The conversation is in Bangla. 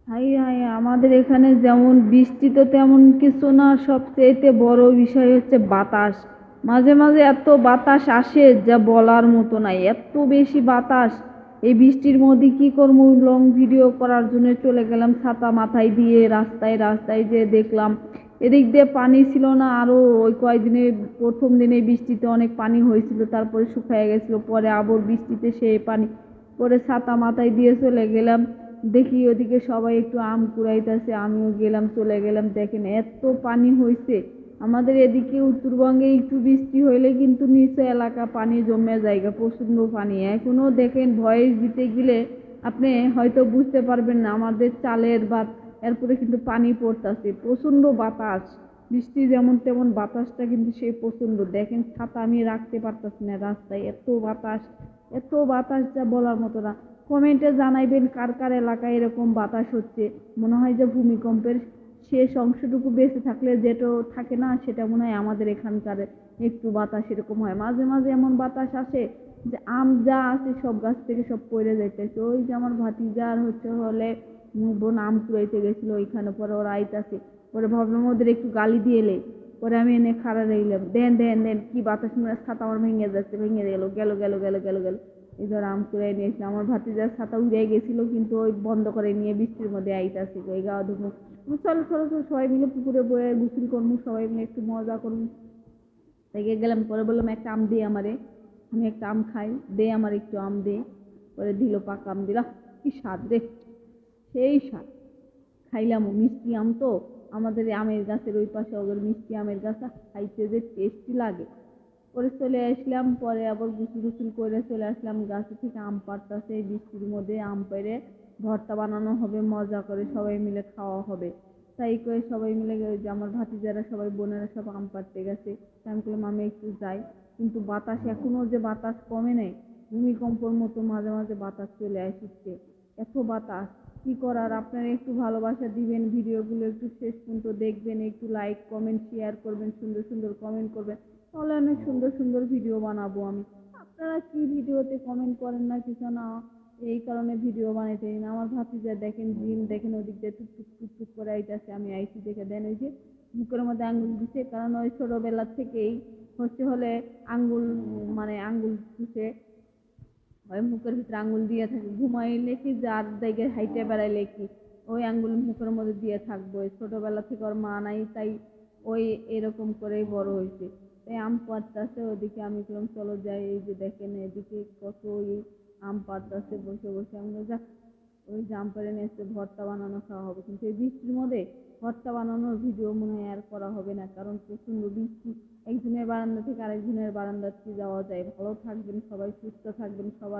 হাই হাই, আমাদের এখানে যেমন বৃষ্টি তো তেমন কিছু না, সবচেয়ে বড় বিষয় হচ্ছে বাতাস। মাঝে মাঝে এত বাতাস আসে যা বলার মতো নাই, এত বেশি বাতাস। এই বৃষ্টির মধ্যে কি করবো, লং ভিডিও করার জন্য চলে গেলাম ছাতা মাথায় দিয়ে, রাস্তায় রাস্তায় যে দেখলাম এদিক দিয়ে পানি ছিল না। আরো ওই কয়েকদিনে প্রথম দিনে বৃষ্টিতে অনেক পানি হয়েছিল, তারপরে শুকিয়ে গেছিল, পরে আবার বৃষ্টিতে সেই পানি, পরে ছাতা মাথায় দিয়ে চলে গেলাম। দেখি ওদিকে সবাই একটু আম কুড়াইতেছে, আমিও গেলাম, চলে গেলাম। দেখেন এত পানি হয়েছে। আমাদের এদিকে উত্তরবঙ্গে একটু বৃষ্টি হইলে কিন্তু নিচু এলাকা পানি জমে জায়গা, প্রচন্ড পানি। এখনো দেখেন ভয়েস দিতে গেলে আপনি হয়তো বুঝতে পারবেন না, আমাদের চালের বা এরপরে কিন্তু পানি পড়তেছে, প্রচন্ড বাতাস। বৃষ্টি যেমন তেমন বাতাসটা কিন্তু সেই প্রচন্ড। দেখেন ছাতা আমি রাখতে পারতেছি না রাস্তায়, এত বাতাস, এত বাতাস যা বলার মতো না। কমেন্টে জানাইবেন কার কার এলাকায় এরকম বাতাস হচ্ছে। মনে হয় যে ভূমিকম্পের শেষ অংশটুকু বেঁচে থাকলে যেটা থাকে না, সেটা মনে হয় আমাদের এখানকার একটু বাতাস এরকম হয়। মাঝে মাঝে এমন বাতাস আসে যে আম যা আছে সব গাছ থেকে সব পড়ে যাইতেছে। ওই যে আমার ভাতিজার হলে বোন আম কুড়াইতে গেছিল ওইখানে, পরে ওরা আইতাছে, পরে ভাবলাম ওদের একটু গালি দিয়ে এলে, পরে আমি এনে খাড়া রইলাম। দেন দেন দেন, কি বাতাস, মানে ছাতা আমার ভেঙে যাচ্ছে, ভেঙে গেল গেল গেল গেল গেল গেল। এই ধর আম কুড়াই নিয়েছিল, আমার ভাতিজার ছাতা উড়ে গেছিল, কিন্তু ওই বন্ধ করে নিয়ে বৃষ্টির মধ্যে আইতাছি ওই গা ধুমু। চলো চলো চলো, সবাই মিলে পুকুরে বয়ে গোসল করবো, সবাই মিলে একটু মজা করবো। থেকে গেলাম, পরে বললাম একটা আম দে আমারে, আমি একটা আম খাই, দে আমার একটু আম দে। পরে দিল, পাকা আম দিলা, কি স্বাদ রে, সেই স্বাদ। খাইলাম, মিষ্টি আম তো, আমাদের আমের গাছের ওই পাশে ওদের মিষ্টি আমের গাছ, খাইতে যে টেস্টি লাগে। পরে চলে আসলাম, পরে আবার গুছল গুছল করে চলে আসলাম, গাছে থেকে আম পাড়তাছে এই বৃষ্টির মধ্যে। আম পেড়ে ভর্তা বানানো হবে, মজা করে সবাই মিলে খাওয়া হবে। তাই করে সবাই মিলে যে আমার ভাতিজারা সবাই বোনেরা সব আম পাড়তে গেছে। আমি বললাম আমি একটু যাই, কিন্তু বাতাস এখনো যে বাতাস কমে নেই, ভূমিকম্পর মতো মাঝে মাঝে বাতাস চলে আসছে, এত বাতাস। কি করার, আপনারা একটু ভালোবাসা দিবেন, ভিডিওগুলো একটু শেষ পর্যন্ত দেখবেন, একটু লাইক কমেন্ট শেয়ার করবেন, সুন্দর সুন্দর কমেন্ট করবেন, তাহলে অনেক সুন্দর সুন্দর ভিডিও বানাবো আমি। আপনারা কি ভিডিওতে কমেন্ট করেন না কিছু না, এই কারণে ভিডিও বানাইতে পারি না। আমার ভাতিজা দেখেন, জিম দেখেন, ওদিক দিয়ে টুকটুক টুকটুক করে আইতাছে, আমি আইসি দেখে দেন ওই যে মুখের মধ্যে আঙ্গুল দিছে, কারণ ওই ছোটবেলা থেকেই হলে আঙ্গুল, মানে আঙ্গুল দিছে, ওই মুখের ভিতরে আঙ্গুল দিয়ে থাকে, ঘুমাইলে কি যার দিকে হাইটে বেড়াইলে কি ওই আঙ্গুল মুখের মধ্যে দিয়ে থাকবো। ছোটবেলা থেকে ওর মা নাই, তাই ওই এরকম করেই বড় হয়েছে। তাই আম পাড়তাছে ওদিকে, আমি বললাম চলো যাই। এই যে দেখেন এদিকে কত ওই আম পাড়তাছে বসে বসে, আমরা যাক ওই জাম পেড়ে নিয়ে এসে ভর্তা বানানো খাওয়া হবে। কিন্তু এই বৃষ্টির মধ্যে ভর্তা বানানোর ভিডিও মনে হয় আর করা হবে না, কারণ প্রচন্ড বৃষ্টি। একজনের বারান্দা থেকে আরেকজনের বারান্দাতে যাওয়া যায়। ভালো থাকবেন সবাই, সুস্থ থাকবেন সবার।